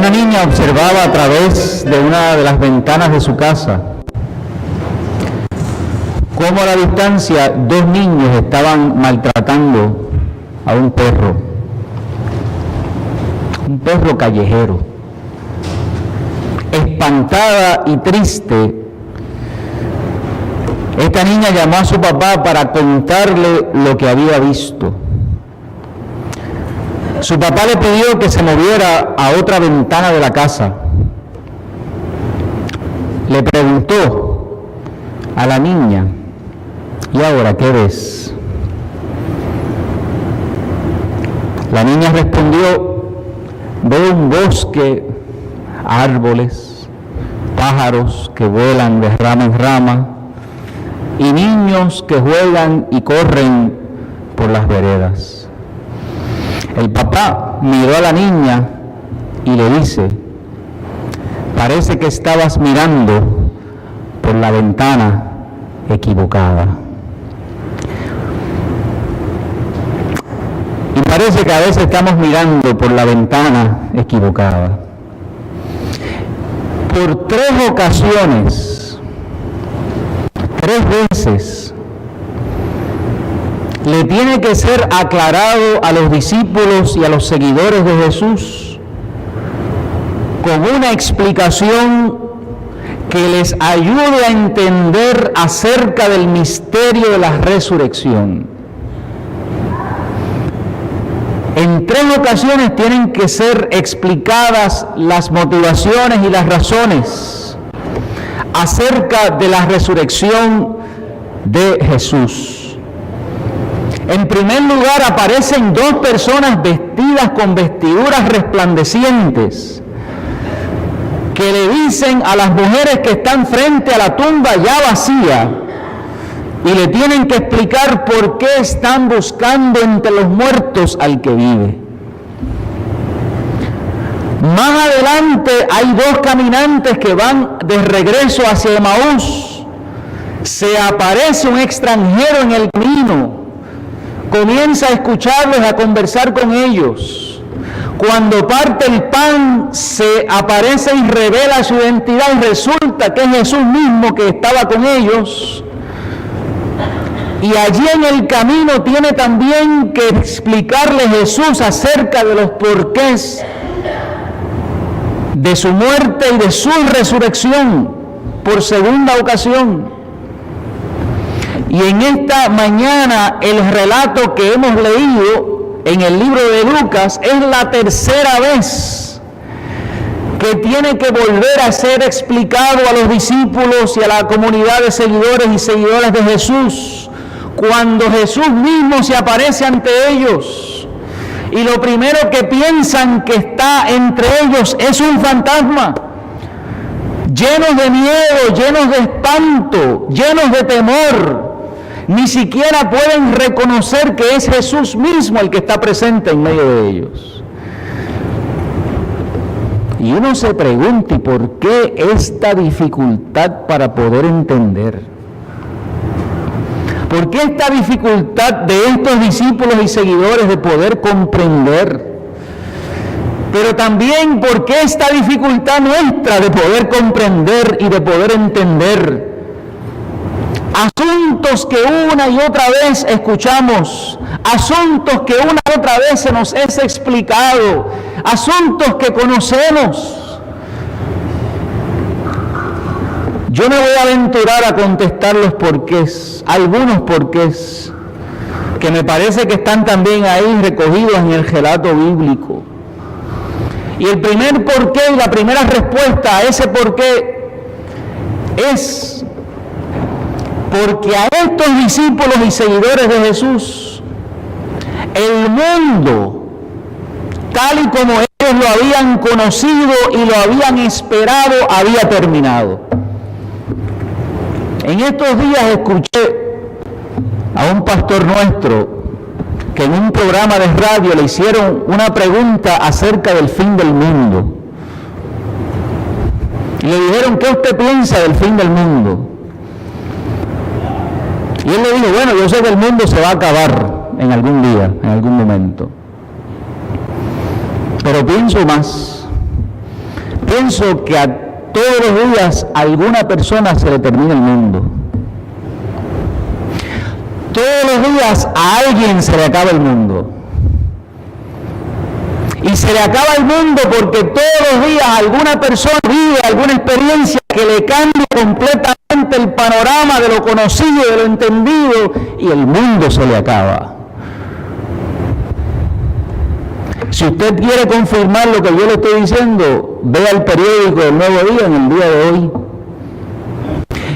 Una niña observaba a través de una de las ventanas de su casa cómo a la distancia dos niños estaban maltratando a un perro callejero. Espantada y triste, esta niña llamó a su papá para contarle lo que había visto. Su papá le pidió que se moviera a otra ventana de la casa. Le preguntó a la niña: ¿y ahora qué ves? La niña respondió: veo un bosque, árboles, pájaros que vuelan de rama en rama y niños que juegan y corren por las veredas. El papá miró a la niña y le dice: parece que estabas mirando por la ventana equivocada. Y parece que a veces estamos mirando por la ventana equivocada. Por 3 ocasiones, 3 veces, le tiene que ser aclarado a los discípulos y a los seguidores de Jesús con una explicación que les ayude a entender acerca del misterio de la resurrección. En 3 ocasiones tienen que ser explicadas las motivaciones y las razones acerca de la resurrección de Jesús. En primer lugar, aparecen 2 personas vestidas con vestiduras resplandecientes que le dicen a las mujeres que están frente a la tumba ya vacía y le tienen que explicar por qué están buscando entre los muertos al que vive. Más adelante hay 2 caminantes que van de regreso hacia Emaús. Se aparece un extranjero en el camino. Comienza a escucharlos, a conversar con ellos. Cuando parte el pan, se aparece y revela su identidad y resulta que es Jesús mismo que estaba con ellos. Y allí en el camino tiene también que explicarle Jesús acerca de los porqués de su muerte y de su resurrección por segunda ocasión. Y en esta mañana el relato que hemos leído en el libro de Lucas es la 3ª vez que tiene que volver a ser explicado a los discípulos y a la comunidad de seguidores y seguidoras de Jesús, cuando Jesús mismo se aparece ante ellos. Y lo primero que piensan que está entre ellos es un fantasma, llenos de miedo, llenos de espanto, llenos de temor. Ni siquiera pueden reconocer que es Jesús mismo el que está presente en medio de ellos. Y uno se pregunta: ¿y por qué esta dificultad para poder entender? ¿Por qué esta dificultad de estos discípulos y seguidores de poder comprender? Pero también, ¿por qué esta dificultad nuestra de poder comprender y de poder entender asuntos que una y otra vez escuchamos, asuntos que una y otra vez se nos es explicado, asuntos que conocemos? Yo me voy a aventurar a contestar los porqués, algunos porqués, que me parece que están también ahí recogidos en el relato bíblico. Y el primer porqué y la primera respuesta a ese porqué es porque a estos discípulos y seguidores de Jesús, el mundo, tal y como ellos lo habían conocido y lo habían esperado, había terminado. En estos días escuché a un pastor nuestro que en un programa de radio le hicieron una pregunta acerca del fin del mundo. Y le dijeron: ¿qué usted piensa del fin del mundo? Y él le dijo: bueno, yo sé que el mundo se va a acabar en algún día, en algún momento. Pero pienso más. pienso que a todos los días a alguna persona se le termina el mundo. Todos los días a alguien se le acaba el mundo. Y se le acaba el mundo porque todos los días alguna persona vive alguna experiencia que le cambia completamente el panorama de lo conocido, de lo entendido, y el mundo se le acaba. Si usted quiere confirmar lo que yo le estoy diciendo, vea el periódico del Nuevo Día en el día de hoy.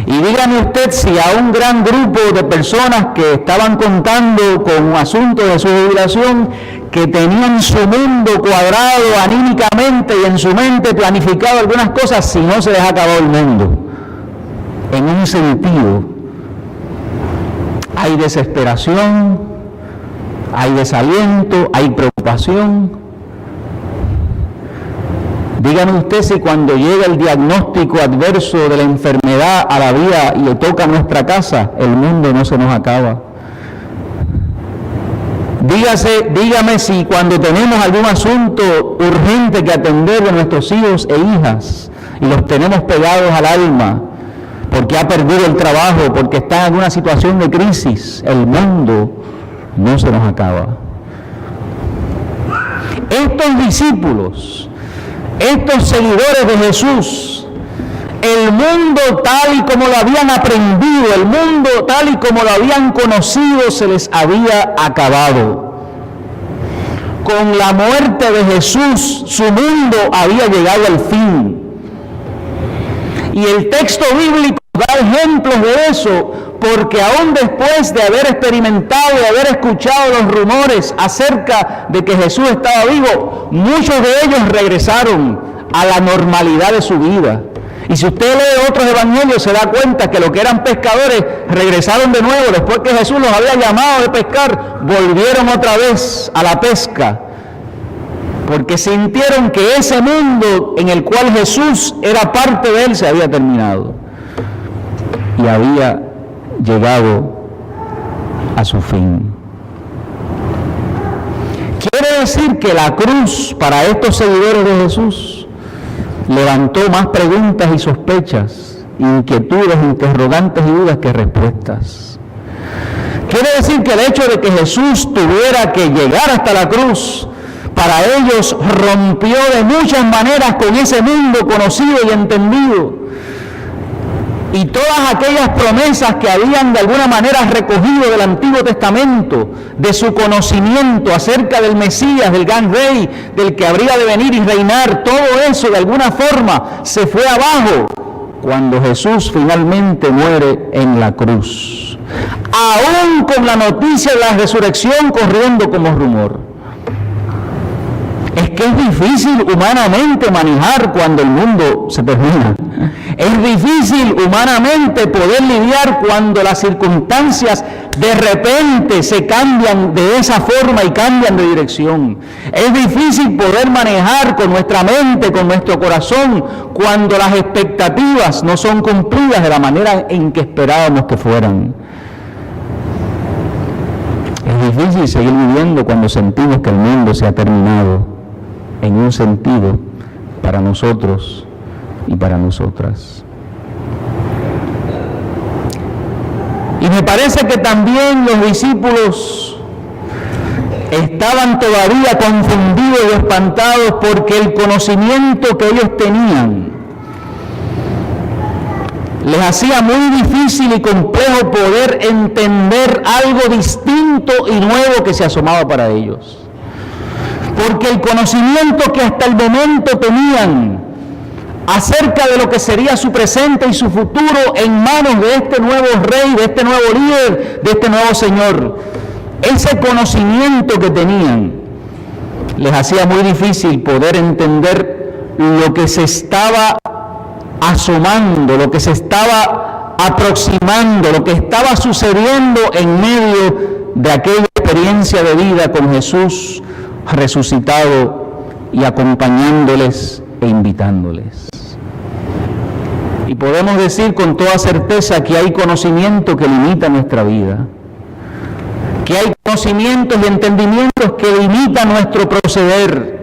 Y dígame usted si a un gran grupo de personas que estaban contando con asuntos de su jubilación, que tenían su mundo cuadrado anímicamente y en su mente planificado algunas cosas, si no se les ha acabado el mundo. En un sentido, hay desesperación, hay desaliento, hay preocupación. Dígame usted si cuando llega el diagnóstico adverso de la enfermedad a la vida y le toca a nuestra casa, el mundo no se nos acaba. Dígame si cuando tenemos algún asunto urgente que atender de nuestros hijos e hijas y los tenemos pegados al alma porque ha perdido el trabajo, porque está en alguna situación de crisis, el mundo no se nos acaba. Estos discípulos, estos seguidores de Jesús, el mundo tal y como lo habían aprendido, el mundo tal y como lo habían conocido, se les había acabado. Con la muerte de Jesús, su mundo había llegado al fin. Y el texto bíblico da ejemplos de eso, porque aún después de haber experimentado, de haber escuchado los rumores acerca de que Jesús estaba vivo, muchos de ellos regresaron a la normalidad de su vida. Y si usted lee otros evangelios, se da cuenta que los que eran pescadores regresaron de nuevo, después que Jesús los había llamado de pescar, volvieron otra vez a la pesca, porque sintieron que ese mundo en el cual Jesús era parte de él se había terminado y había llegado a su fin. Quiere decir que la cruz para estos seguidores de Jesús levantó más preguntas y sospechas, inquietudes, interrogantes y dudas que respuestas. Quiere decir que el hecho de que Jesús tuviera que llegar hasta la cruz, para ellos rompió de muchas maneras con ese mundo conocido y entendido. Y todas aquellas promesas que habían de alguna manera recogido del Antiguo Testamento, de su conocimiento acerca del Mesías, del gran rey, del que habría de venir y reinar, todo eso de alguna forma se fue abajo cuando Jesús finalmente muere en la cruz. Aún con la noticia de la resurrección corriendo como rumor. Es que es difícil humanamente manejar cuando el mundo se termina. Es difícil humanamente poder lidiar cuando las circunstancias de repente se cambian de esa forma y cambian de dirección. Es difícil poder manejar con nuestra mente, con nuestro corazón, cuando las expectativas no son cumplidas de la manera en que esperábamos que fueran. Es difícil seguir viviendo cuando sentimos que el mundo se ha terminado en un sentido para nosotros y para nosotras. Y me parece que también los discípulos estaban todavía confundidos y espantados porque el conocimiento que ellos tenían les hacía muy difícil y complejo poder entender algo distinto y nuevo que se asomaba para ellos. Porque el conocimiento que hasta el momento tenían acerca de lo que sería su presente y su futuro en manos de este nuevo rey, de este nuevo líder, de este nuevo Señor, ese conocimiento que tenían les hacía muy difícil poder entender lo que se estaba asomando, lo que se estaba aproximando, lo que estaba sucediendo en medio de aquella experiencia de vida con Jesús resucitado y acompañándoles e invitándoles. Y podemos decir con toda certeza que hay conocimiento que limita nuestra vida, que hay conocimientos y entendimientos que limitan nuestro proceder,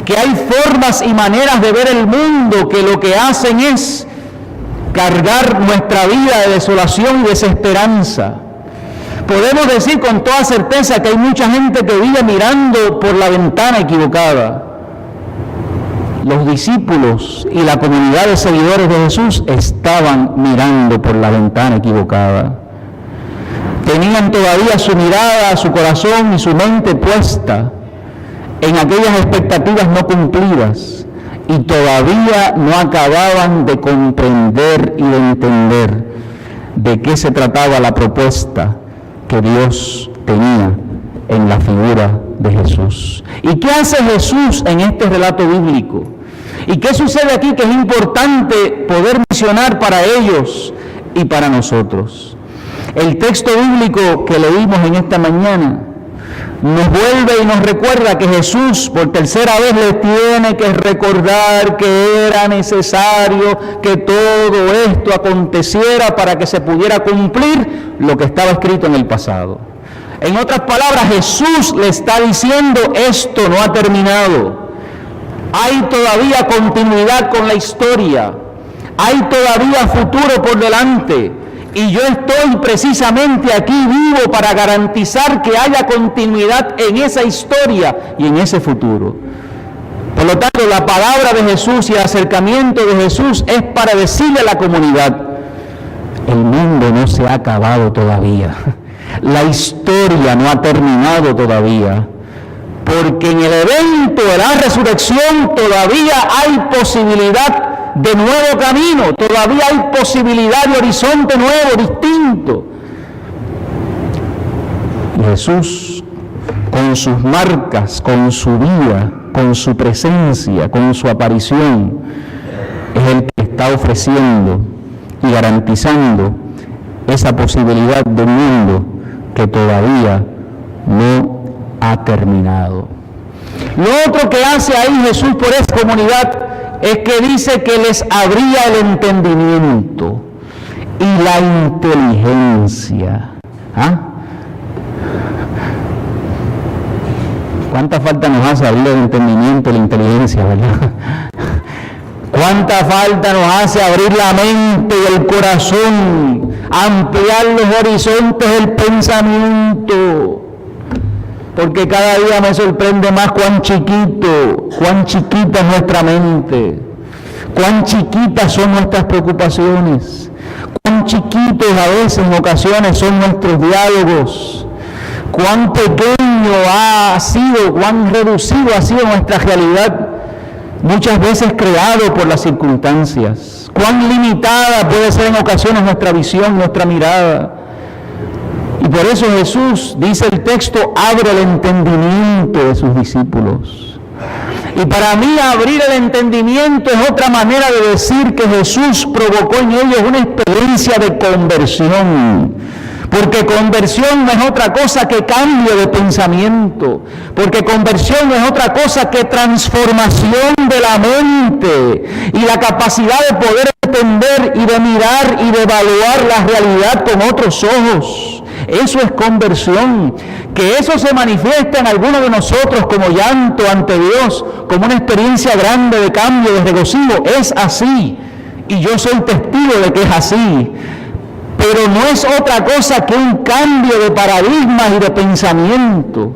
que hay formas y maneras de ver el mundo que lo que hacen es cargar nuestra vida de desolación y desesperanza. Podemos decir con toda certeza que hay mucha gente que vive mirando por la ventana equivocada. Los discípulos y la comunidad de seguidores de Jesús estaban mirando por la ventana equivocada. Tenían todavía su mirada, su corazón y su mente puesta en aquellas expectativas no cumplidas y todavía no acababan de comprender y de entender de qué se trataba la propuesta que Dios tenía en la figura de Jesús. ¿Y qué hace Jesús en este relato bíblico? ¿Y qué sucede aquí que es importante poder mencionar para ellos y para nosotros? El texto bíblico que leímos en esta mañana nos vuelve y nos recuerda que Jesús por tercera vez les tiene que recordar que era necesario que todo esto aconteciera para que se pudiera cumplir lo que estaba escrito en el pasado. En otras palabras, Jesús le está diciendo: esto no ha terminado. Hay todavía continuidad con la historia. Hay todavía futuro por delante. Y yo estoy precisamente aquí vivo para garantizar que haya continuidad en esa historia y en ese futuro. Por lo tanto, la palabra de Jesús y el acercamiento de Jesús es para decirle a la comunidad: el mundo no se ha acabado todavía. La historia no ha terminado todavía. Porque en el evento de la resurrección todavía hay posibilidad de nuevo camino, todavía hay posibilidad de horizonte nuevo, distinto. Y Jesús, con sus marcas, con su vida, con su presencia, con su aparición, es el que está ofreciendo y garantizando esa posibilidad de un mundo que todavía no ha terminado. Lo otro que hace ahí Jesús por esa comunidad es que dice que les abría el entendimiento y la inteligencia. ¿Ah? ¿Cuánta falta nos hace abrir el entendimiento y la inteligencia, verdad? ¿Cuánta falta nos hace abrir la mente y el corazón, ampliar los horizontes del pensamiento? Porque cada día me sorprende más cuán chiquita es nuestra mente, cuán chiquitas son nuestras preocupaciones, cuán chiquitos a veces en ocasiones son nuestros diálogos, cuán pequeño ha sido, cuán reducido ha sido nuestra realidad, muchas veces creado por las circunstancias, cuán limitada puede ser en ocasiones nuestra visión, nuestra mirada. Y por eso Jesús, dice el texto, abre el entendimiento de sus discípulos. Y para mí abrir el entendimiento es otra manera de decir que Jesús provocó en ellos una experiencia de conversión. Porque conversión no es otra cosa que cambio de pensamiento. Porque conversión no es otra cosa que transformación de la mente y la capacidad de poder entender y de mirar y de evaluar la realidad con otros ojos. Eso es conversión. Que eso se manifiesta en algunos de nosotros como llanto ante Dios, como una experiencia grande de cambio, de regocijo, es así. Y yo soy testigo de que es así. Pero no es otra cosa que un cambio de paradigmas y de pensamiento.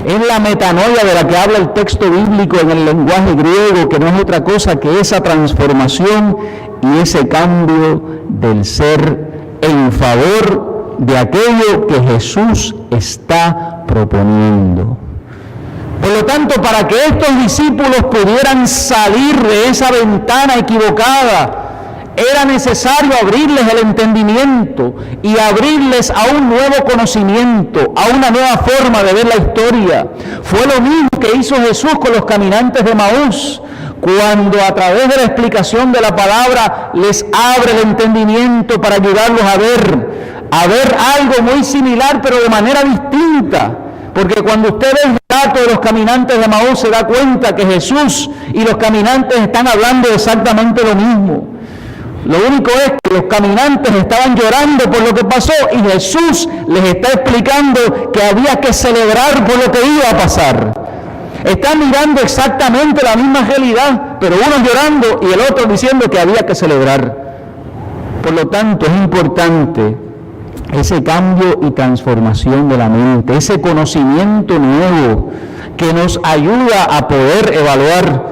Es la metanoia de la que habla el texto bíblico en el lenguaje griego, que no es otra cosa que esa transformación y ese cambio del ser en favor de aquello que Jesús está proponiendo. Por lo tanto, para que estos discípulos pudieran salir de esa ventana equivocada, era necesario abrirles el entendimiento y abrirles a un nuevo conocimiento, a una nueva forma de ver la historia. Fue lo mismo que hizo Jesús con los caminantes de Maús, cuando a través de la explicación de la palabra les abre el entendimiento para ayudarlos a ver algo muy similar pero de manera distinta. Porque cuando usted ve el relato de los caminantes de Maús se da cuenta que Jesús y los caminantes están hablando exactamente lo mismo. Lo único es que los caminantes estaban llorando por lo que pasó y Jesús les está explicando que había que celebrar por lo que iba a pasar. Están mirando exactamente la misma realidad, pero uno llorando y el otro diciendo que había que celebrar. Por lo tanto, es importante ese cambio y transformación de la mente, ese conocimiento nuevo que nos ayuda a poder evaluar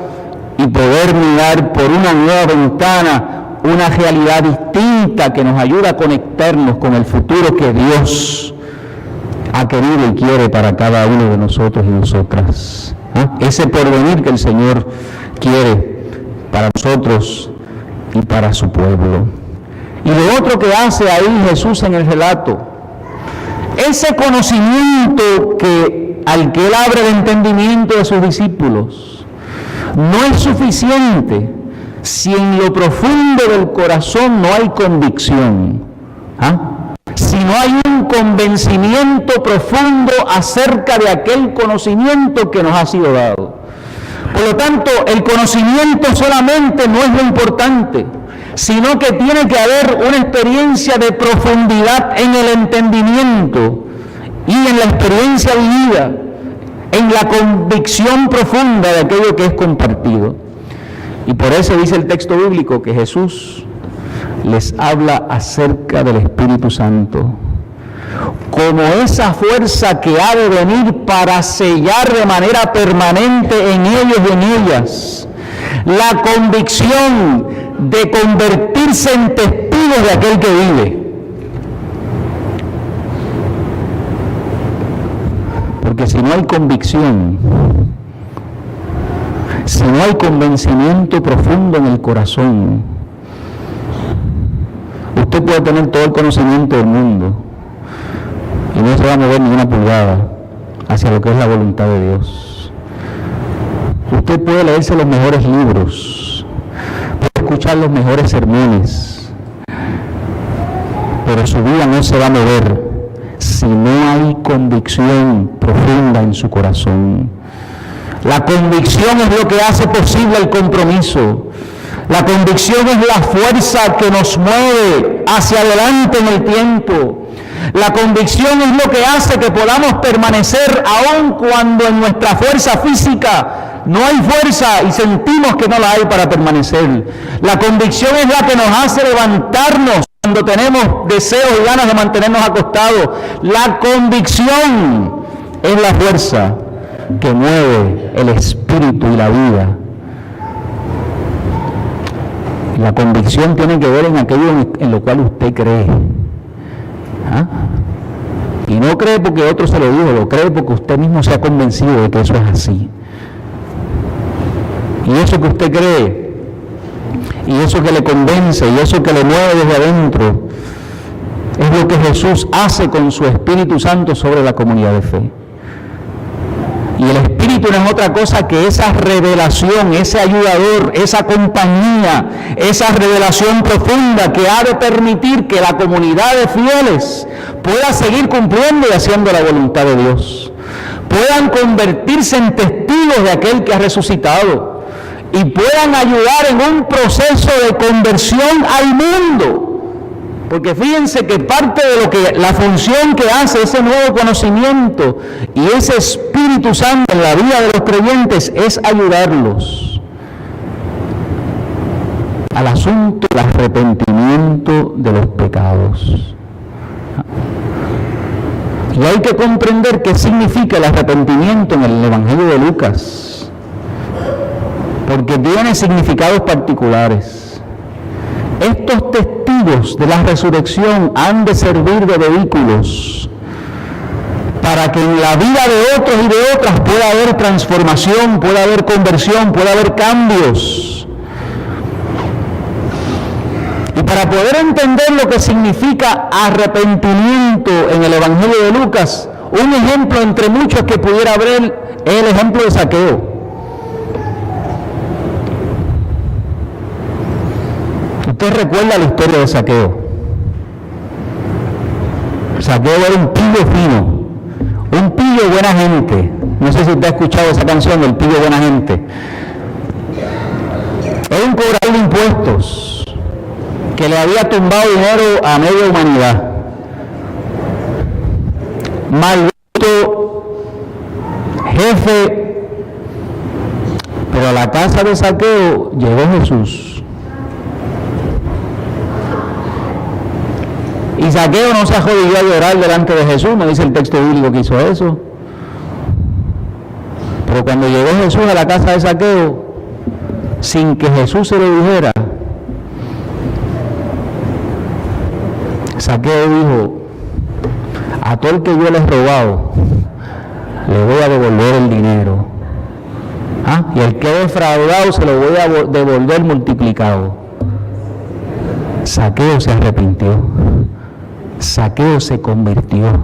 y poder mirar por una nueva ventana una realidad distinta que nos ayuda a conectarnos con el futuro que Dios ha querido y quiere para cada uno de nosotros y nosotras. Ese porvenir que el Señor quiere para nosotros y para su pueblo. Y lo otro que hace ahí Jesús en el relato, ese conocimiento al que Él abre el entendimiento de sus discípulos, no es suficiente si en lo profundo del corazón no hay convicción. Si no hay un convencimiento profundo acerca de aquel conocimiento que nos ha sido dado. Por lo tanto, el conocimiento solamente no es lo importante, sino que tiene que haber una experiencia de profundidad en el entendimiento y en la experiencia vivida, en la convicción profunda de aquello que es compartido. Y por eso dice el texto bíblico que Jesús les habla acerca del Espíritu Santo como esa fuerza que ha de venir para sellar de manera permanente en ellos y en ellas la convicción de convertirse en testigos de aquel que vive. Porque si no hay convicción, si no hay convencimiento profundo en el corazón, usted puede tener todo el conocimiento del mundo y no se va a mover ni una pulgada hacia lo que es la voluntad de Dios. Usted puede leerse los mejores libros, puede escuchar los mejores sermones, pero su vida no se va a mover si no hay convicción profunda en su corazón. La convicción es lo que hace posible el compromiso. La convicción es la fuerza que nos mueve hacia adelante en el tiempo. La convicción es lo que hace que podamos permanecer aun cuando en nuestra fuerza física no hay fuerza y sentimos que no la hay para permanecer. La convicción es la que nos hace levantarnos cuando tenemos deseos y ganas de mantenernos acostados. La convicción es la fuerza que mueve el espíritu y la vida. La convicción tiene que ver en aquello en lo cual usted cree. Y no cree porque otro se lo dijo, lo cree porque usted mismo se ha convencido de que eso es así. Y eso que usted cree, y eso que le convence, y eso que le mueve desde adentro, es lo que Jesús hace con su Espíritu Santo sobre la comunidad de fe. Y el Espíritu no es otra cosa que esa revelación, ese ayudador, esa compañía, esa revelación profunda que ha de permitir que la comunidad de fieles pueda seguir cumpliendo y haciendo la voluntad de Dios. Puedan convertirse en testigos de aquel que ha resucitado y puedan ayudar en un proceso de conversión al mundo. Porque fíjense que parte de lo que la función que hace ese nuevo conocimiento y ese Espíritu Santo en la vida de los creyentes es ayudarlos al asunto del arrepentimiento de los pecados. Y hay que comprender qué significa el arrepentimiento en el Evangelio de Lucas, porque tiene significados particulares. Estos testigos de la resurrección han de servir de vehículos para que en la vida de otros y de otras pueda haber transformación, pueda haber conversión, pueda haber cambios. Y para poder entender lo que significa arrepentimiento en el Evangelio de Lucas, un ejemplo entre muchos que pudiera haber es el ejemplo de Zaqueo. Usted recuerda la historia de Zaqueo. Zaqueo era un pillo fino, un pillo buena gente. No sé si usted ha escuchado esa canción, El pillo buena gente. Era un cobrador de impuestos que le había tumbado dinero a media humanidad. Mal visto, jefe Pero a la casa de Zaqueo llegó Jesús. Y Zaqueo no se arrodilló a llorar delante de Jesús, no dice el texto bíblico que hizo eso. Pero cuando llegó Jesús a la casa de Zaqueo, sin que Jesús se lo dijera, Zaqueo dijo: a todo el que yo le he robado, le voy a devolver el dinero. Y el que he defraudado, se lo voy a devolver multiplicado. Zaqueo se arrepintió. Zaqueo se convirtió.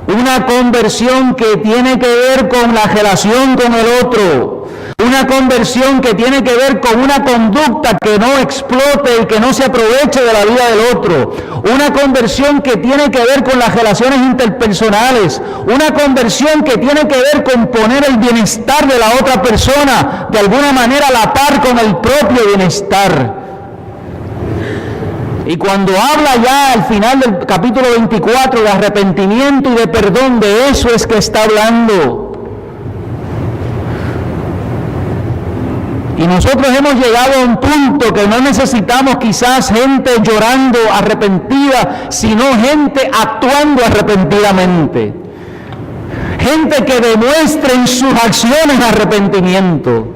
Una conversión que tiene que ver con la relación con el otro. Una conversión que tiene que ver con una conducta que no explote y que no se aproveche de la vida del otro. Una conversión que tiene que ver con las relaciones interpersonales. Una conversión que tiene que ver con poner el bienestar de la otra persona de alguna manera a la par con el propio bienestar. Y cuando habla ya al final del capítulo 24 de arrepentimiento y de perdón, de eso es que está hablando. Y nosotros hemos llegado a un punto que no necesitamos quizás gente llorando arrepentida, sino gente actuando arrepentidamente. Gente que demuestre en sus acciones arrepentimiento.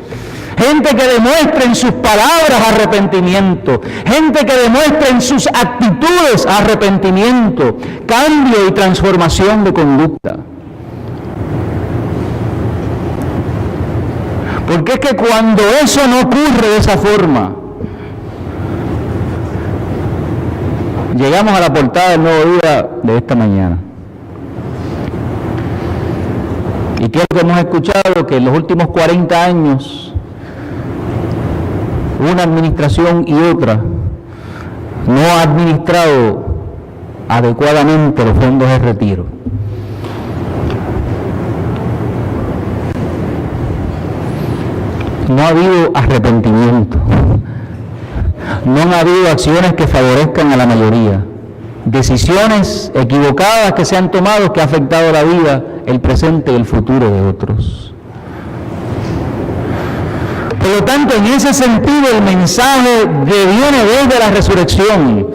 Gente que demuestre en sus palabras arrepentimiento. Gente que demuestre en sus actitudes arrepentimiento. Cambio y transformación de conducta. Porque es que cuando eso no ocurre de esa forma, llegamos a la portada del Nuevo Día de esta mañana. Y creo que hemos escuchado que en los últimos 40 años, una administración y otra no ha administrado adecuadamente los fondos de retiro. No ha habido arrepentimiento. No han habido acciones que favorezcan a la mayoría. Decisiones equivocadas que se han tomado que han afectado la vida, el presente y el futuro de otros. Por lo tanto, en ese sentido, el mensaje que viene desde la resurrección,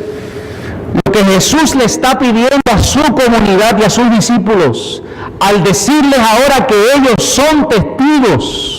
lo que Jesús le está pidiendo a su comunidad y a sus discípulos, al decirles ahora que ellos son testigos,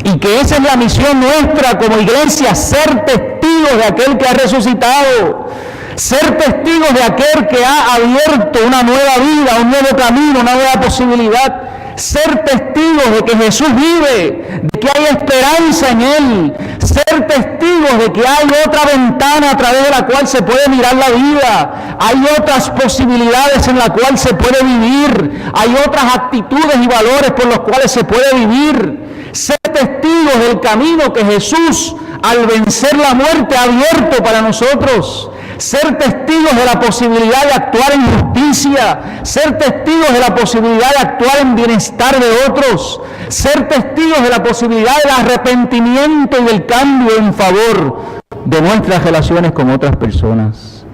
y que esa es la misión nuestra como iglesia, ser testigos de aquel que ha resucitado, ser testigos de aquel que ha abierto una nueva vida, un nuevo camino, una nueva posibilidad, ser testigos de que Jesús vive, de que hay esperanza en Él, ser testigos de que hay otra ventana a través de la cual se puede mirar la vida, hay otras posibilidades en la cual se puede vivir, hay otras actitudes y valores por los cuales se puede vivir. Ser testigos del camino que Jesús, al vencer la muerte, ha abierto para nosotros. Ser testigos de la posibilidad de actuar en justicia. Ser testigos de la posibilidad de actuar en bienestar de otros. Ser testigos de la posibilidad del arrepentimiento y del cambio en favor de nuestras relaciones con otras personas.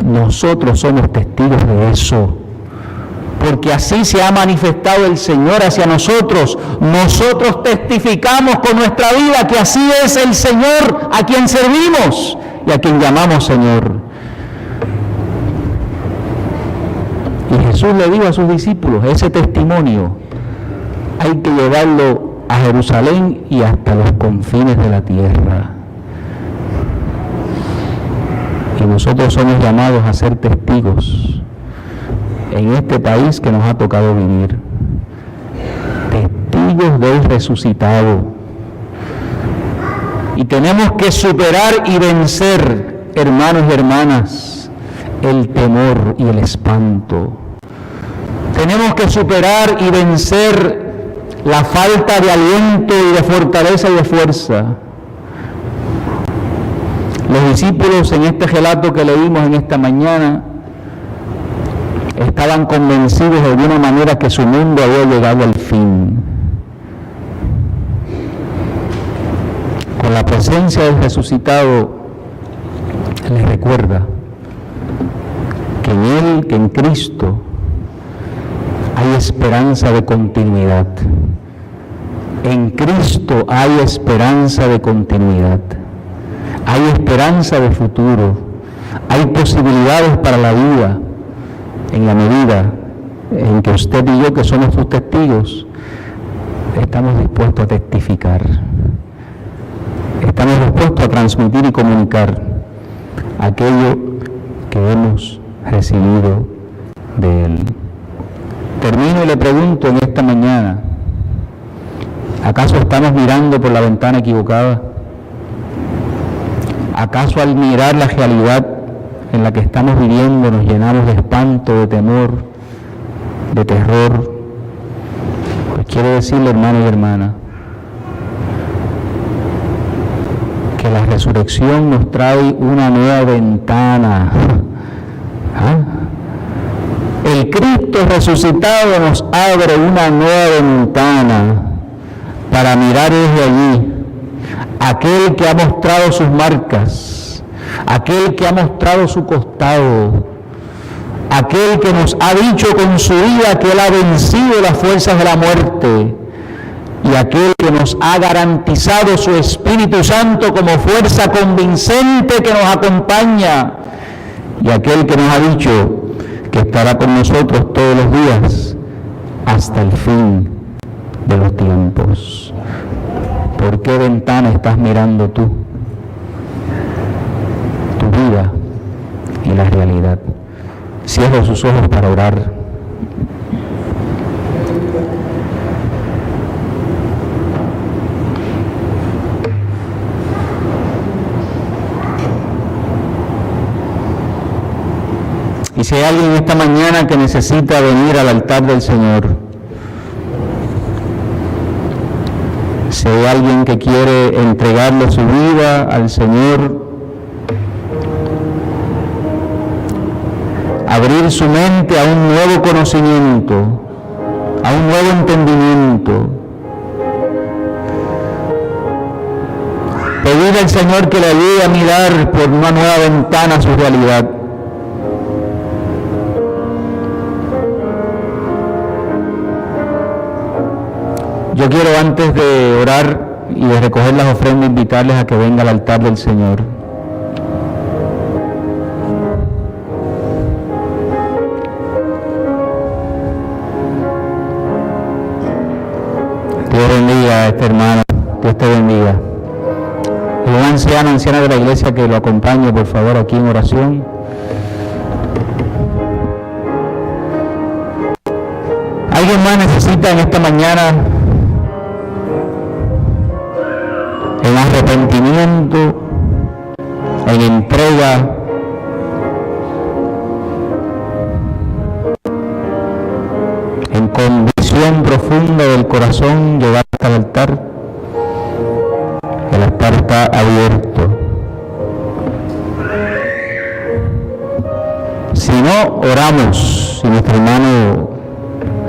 Nosotros somos testigos de eso. Porque así se ha manifestado el Señor hacia nosotros. Nosotros testificamos con nuestra vida que así es el Señor a quien servimos y a quien llamamos Señor. Y Jesús le dijo a sus discípulos, ese testimonio hay que llevarlo a Jerusalén y hasta los confines de la tierra. Y nosotros somos llamados a ser testigos en este país que nos ha tocado vivir, testigos del resucitado. Y tenemos que superar y vencer, hermanos y hermanas, el temor y el espanto. Tenemos que superar y vencer la falta de aliento y de fortaleza y de fuerza. Los discípulos en este relato que leímos en esta mañana estaban convencidos de alguna manera que su mundo había llegado al fin. Con la presencia del resucitado les recuerda que en Él, que en Cristo, hay esperanza de continuidad, En Cristo hay esperanza de continuidad, hay esperanza de futuro, hay posibilidades para la vida en la medida en que usted y yo, que somos sus testigos, estamos dispuestos a testificar, estamos dispuestos a transmitir y comunicar aquello que hemos recibido de Él. Termino y le pregunto en esta mañana, ¿acaso estamos mirando por la ventana equivocada? ¿Acaso al mirar la realidad en la que estamos viviendo nos llenamos de espanto, de temor, de terror? Pues quiero decirle, hermano y hermana, que la resurrección nos trae una nueva ventana. El Cristo resucitado nos abre una nueva ventana para mirar desde allí aquel que ha mostrado sus marcas, aquel que ha mostrado su costado, aquel que nos ha dicho con su vida que Él ha vencido las fuerzas de la muerte, y aquel que nos ha garantizado su Espíritu Santo como fuerza convincente que nos acompaña, y aquel que nos ha dicho que estará con nosotros todos los días hasta el fin de los tiempos. ¿Por qué ventana estás mirando tú? Tu vida y la realidad. Cierra sus ojos para orar. Y si hay alguien esta mañana que necesita venir al altar del Señor, si hay alguien que quiere entregarle su vida al Señor, abrir su mente a un nuevo conocimiento, a un nuevo entendimiento, pedir al Señor que le ayude a mirar por una nueva ventana su realidad. Yo quiero, antes de orar y de recoger las ofrendas, invitarles a que vengan al altar del Señor. Dios bendiga a este hermano, Dios te bendiga. Y un anciano, anciana de la iglesia que lo acompañe, por favor, aquí en oración. ¿Alguien más necesita en esta mañana, en arrepentimiento, en entrega, en convicción profunda del corazón, llegar hasta el altar? El altar está abierto. Si no, oramos. Si nuestro hermano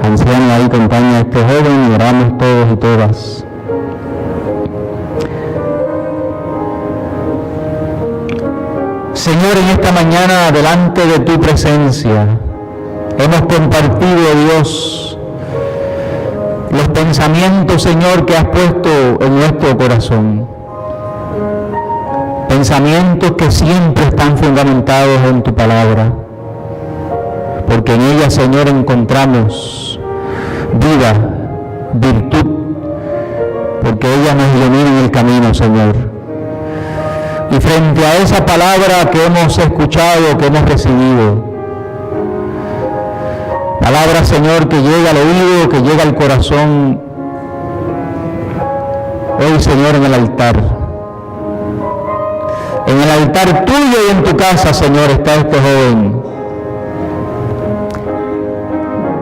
anciano ahí acompaña a este joven, y oramos todos y todas. Señor, en esta mañana, delante de tu presencia, hemos compartido, Dios, los pensamientos, Señor, que has puesto en nuestro corazón. Pensamientos que siempre están fundamentados en tu palabra, porque en ella, Señor, encontramos vida, virtud, porque ella nos ilumina en el camino, Señor. Y frente a esa palabra que hemos escuchado, que hemos recibido, palabra, Señor, que llega al oído, que llega al corazón, hoy, Señor, en el altar tuyo y en tu casa, Señor, está este joven,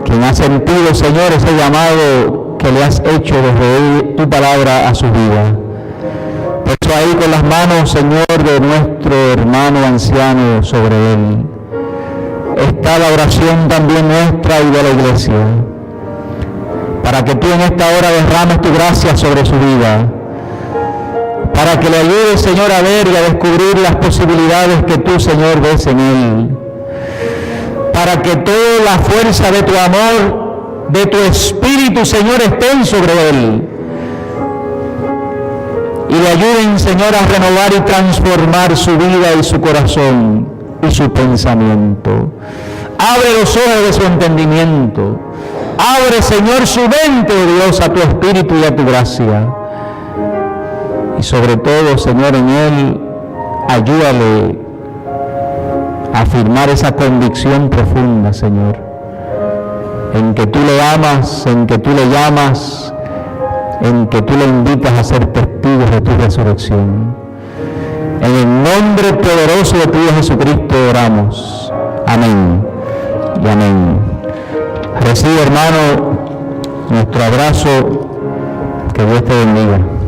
quien ha sentido, Señor, ese llamado que le has hecho desde tu palabra a su vida. Por eso ahí con las manos, Señor, de nuestro hermano anciano sobre él, está la oración también nuestra y de la iglesia, para que tú en esta hora derrames tu gracia sobre su vida, para que le ayudes, Señor, a ver y a descubrir las posibilidades que tú, Señor, ves en él, para que toda la fuerza de tu amor, de tu espíritu, Señor, estén sobre él, y le ayuden, Señor, a renovar y transformar su vida y su corazón y su pensamiento. Abre los ojos de su entendimiento. Abre, Señor, su mente, oh Dios, a tu espíritu y a tu gracia. Y sobre todo, Señor, en él, ayúdale a afirmar esa convicción profunda, Señor, en que tú le amas, en que tú le llamas, en que tú le invitas a ser testigos de tu resurrección. En el nombre poderoso de tu Hijo Jesucristo oramos. Amén y amén. Recibe, hermano, nuestro abrazo. Que Dios te bendiga.